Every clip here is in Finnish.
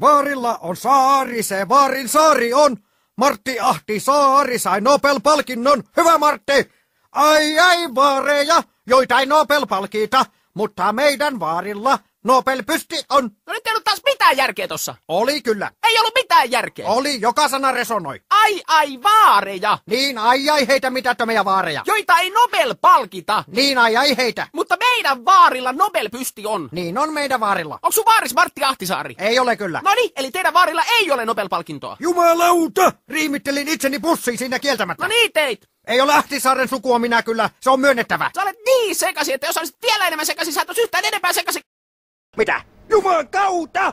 Vaarilla on saari, se vaarin saari on. Martti Ahti Saari sai Nobel-palkinnon. Hyvä Martti! Ai vaareja, joita ei Nobel-palkita, mutta meidän vaarilla Nobel-pysti on. No nyt ei ollut taas mitään järkeä tossa. Oli kyllä. Ei ollut mitään järkeä. Oli, joka sana resonoi. Ai vaareja. Niin ai heitä mitättömiä vaareja. Joita ei Nobel palkita. Niin ai heitä. Mutta meidän vaarilla Nobel-pysti on. Niin on meidän vaarilla. Onko sun vaaris Martti Ahtisaari? Ei ole kyllä. Noniin, eli teidän vaarilla ei ole Nobel-palkintoa. Jumalauta! Riimittelin itseni pussiin siinä kieltämättä. No niin teit. Ei ole Ahtisaaren sukua minä kyllä, se on myönnettävä. Sä olet niin sekaisin, että jos olisit vielä enemmän sekaisin, sä et olisi yhtään enempää sekaisin. Mitä? Jumalauta!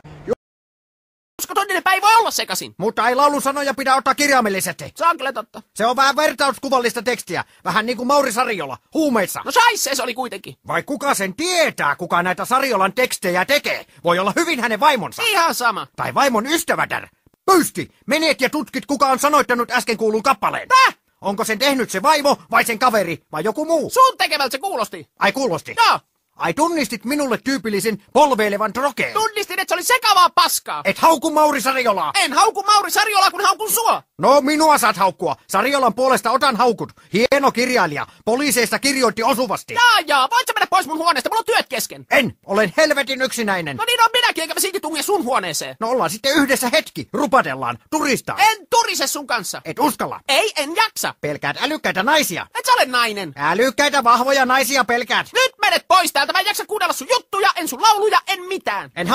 Koska todellinen ei voi olla sekaisin. Mutta ei laulun sanoja pidä ottaa kirjaimellisesti. Se on kyllä totta. Se on vähän vertauskuvallista tekstiä. Vähän niin kuin Mauri Sariola, huumeissa. No saisse se oli kuitenkin. Vai kuka sen tietää, kuka näitä Sariolan tekstejä tekee? Voi olla hyvin hänen vaimonsa. Ihan sama. Tai vaimon ystävätär. Pöysti, menet ja tutkit, kuka on sanoittanut äsken kuulun kappaleen. Täh? Onko sen tehnyt se vaimo vai sen kaveri vai joku muu? Sun tekemältä se kuulosti. Ai kuulosti? Joo. Ai tunnistit minulle tyypillisen polveilevan drogeen. Tunnistin, että se oli sekavaa paskaa. Et hauku Mauri Sariolaa. En hauku Mauri Sarjolaa, kun haukun sua. No minua saat haukkua. Sariolan puolesta otan haukut. Hieno kirjailija. Poliiseista kirjoitti osuvasti. Jaa, voit sä mennä pois mun huoneesta? Mulla on työt kesken. En. Olen helvetin yksinäinen. No niin on minäkin, enkä mä silti tunge sun huoneeseen. No ollaan sitten yhdessä hetki. Rupatellaan. Turistaa. En turise sun kanssa. Et uskalla. Ei, en jaksa. Pelkäät älykkäitä naisia. Et sä ole nainen. Älykkäitä vahvoja naisia pelkäät. Nyt menet pois täältä, mä en jaksa kuunnella sun juttuja, en sun lauluja, en mitään. En